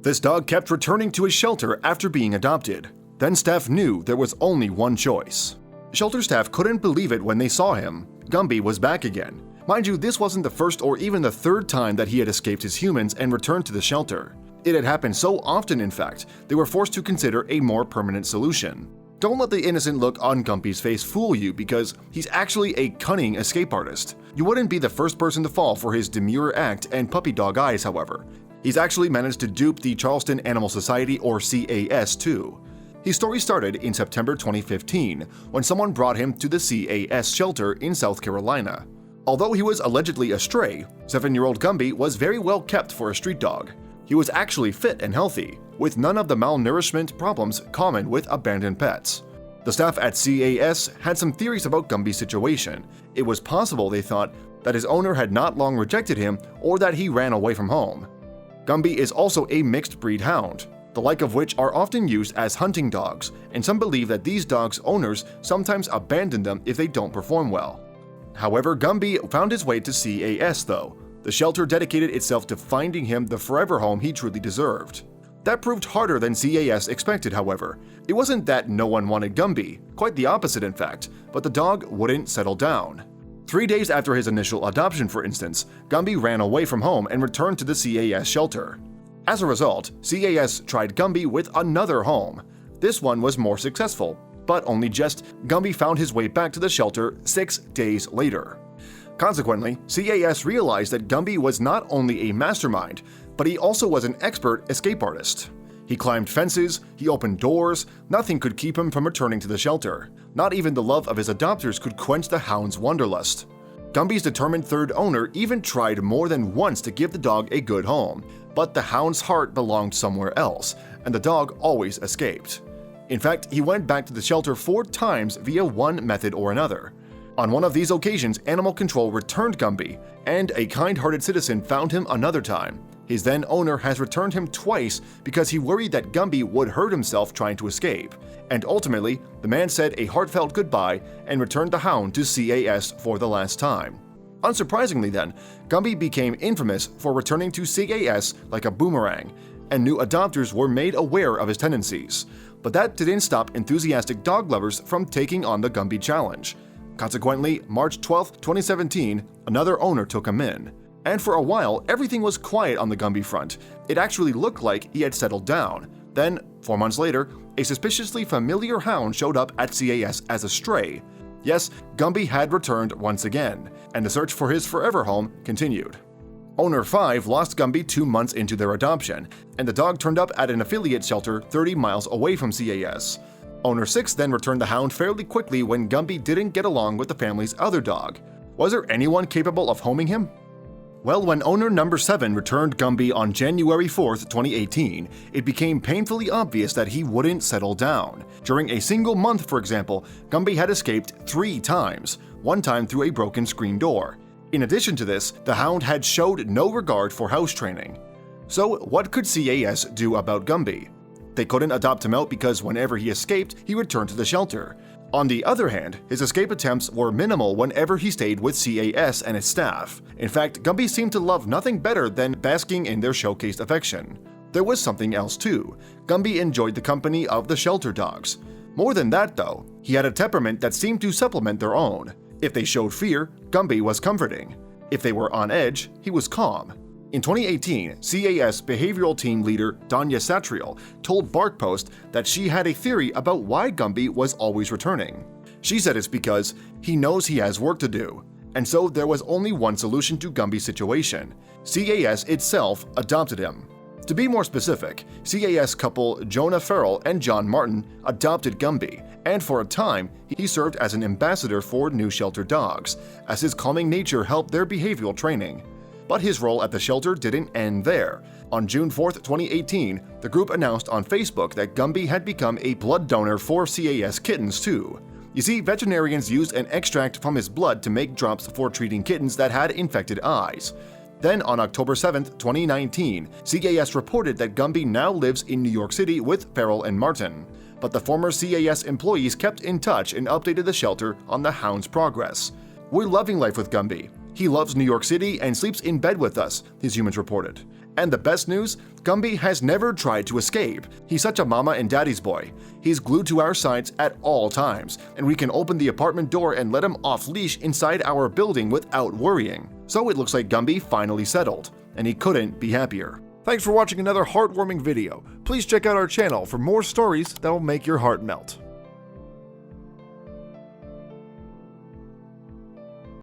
This dog kept returning to his shelter after being adopted. Then staff knew there was only one choice. Shelter staff couldn't believe it when they saw him. Gumby was back again. Mind you, this wasn't the first or even the third time that he had escaped his humans and returned to the shelter. It had happened so often, in fact, they were forced to consider a more permanent solution. Don't let the innocent look on Gumby's face fool you, because he's actually a cunning escape artist. You wouldn't be the first person to fall for his demure act and puppy dog eyes, however. He's actually managed to dupe the Charleston Animal Society, or CAS, too. His story started in September 2015, when someone brought him to the CAS shelter in South Carolina. Although he was allegedly a stray, 7-year-old Gumby was very well kept for a street dog. He was actually fit and healthy, with none of the malnourishment problems common with abandoned pets. The staff at CAS had some theories about Gumby's situation. It was possible, they thought, that his owner had not long rejected him or that he ran away from home. Gumby is also a mixed breed hound, the like of which are often used as hunting dogs, and some believe that these dogs' owners sometimes abandon them if they don't perform well. However, Gumby found his way to CAS though. The shelter dedicated itself to finding him the forever home he truly deserved. That proved harder than CAS expected, however. It wasn't that no one wanted Gumby, quite the opposite in fact, but the dog wouldn't settle down. 3 days after his initial adoption, for instance, Gumby ran away from home and returned to the CAS shelter. As a result, CAS tried Gumby with another home. This one was more successful, but only just. Gumby found his way back to the shelter 6 days later. Consequently, CAS realized that Gumby was not only a mastermind, but he also was an expert escape artist. He climbed fences, he opened doors, nothing could keep him from returning to the shelter. Not even the love of his adopters could quench the hound's wanderlust. Gumby's determined third owner even tried more than once to give the dog a good home, but the hound's heart belonged somewhere else, and the dog always escaped. In fact, he went back to the shelter 4 times via one method or another. On one of these occasions, animal control returned Gumby, and a kind-hearted citizen found him another time. His then owner has returned him twice because he worried that Gumby would hurt himself trying to escape, and ultimately, the man said a heartfelt goodbye and returned the hound to CAS for the last time. Unsurprisingly then, Gumby became infamous for returning to CAS like a boomerang, and new adopters were made aware of his tendencies. But that didn't stop enthusiastic dog lovers from taking on the Gumby challenge. Consequently, March 12, 2017, another owner took him in. And for a while, everything was quiet on the Gumby front. It actually looked like he had settled down. Then, 4 months later, a suspiciously familiar hound showed up at CAS as a stray. Yes, Gumby had returned once again, and the search for his forever home continued. Owner 5 lost Gumby 2 months into their adoption, and the dog turned up at an affiliate shelter 30 miles away from CAS. Owner 6 then returned the hound fairly quickly when Gumby didn't get along with the family's other dog. Was there anyone capable of homing him? Well, when owner number 7 returned Gumby on January 4, 2018, it became painfully obvious that he wouldn't settle down. During a single month, for example, Gumby had escaped 3 times, one time through a broken screen door. In addition to this, the hound had showed no regard for house training. So what could CAS do about Gumby? They couldn't adopt him out because whenever he escaped, he returned to the shelter. On the other hand, his escape attempts were minimal whenever he stayed with CAS and its staff. In fact, Gumby seemed to love nothing better than basking in their showcased affection. There was something else too. Gumby enjoyed the company of the shelter dogs. More than that though, he had a temperament that seemed to supplement their own. If they showed fear, Gumby was comforting. If they were on edge, he was calm. In 2018, CAS behavioral team leader Danya Satrial told BarkPost that she had a theory about why Gumby was always returning. She said it's because he knows he has work to do, and so there was only one solution to Gumby's situation. CAS itself adopted him. To be more specific, CAS couple Jonah Farrell and John Martin adopted Gumby, and for a time, he served as an ambassador for new shelter dogs, as his calming nature helped their behavioral training. But his role at the shelter didn't end there. On June 4, 2018, the group announced on Facebook that Gumby had become a blood donor for CAS kittens too. You see, veterinarians used an extract from his blood to make drops for treating kittens that had infected eyes. Then on October 7, 2019, CAS reported that Gumby now lives in New York City with Farrell and Martin. But the former CAS employees kept in touch and updated the shelter on the hound's progress. "We're loving life with Gumby. He loves New York City and sleeps in bed with us," his humans reported. And the best news? Gumby has never tried to escape. He's such a mama and daddy's boy. He's glued to our sides at all times, and we can open the apartment door and let him off leash inside our building without worrying. So it looks like Gumby finally settled, and he couldn't be happier. Thanks for watching another heartwarming video. Please check out our channel for more stories that will make your heart melt.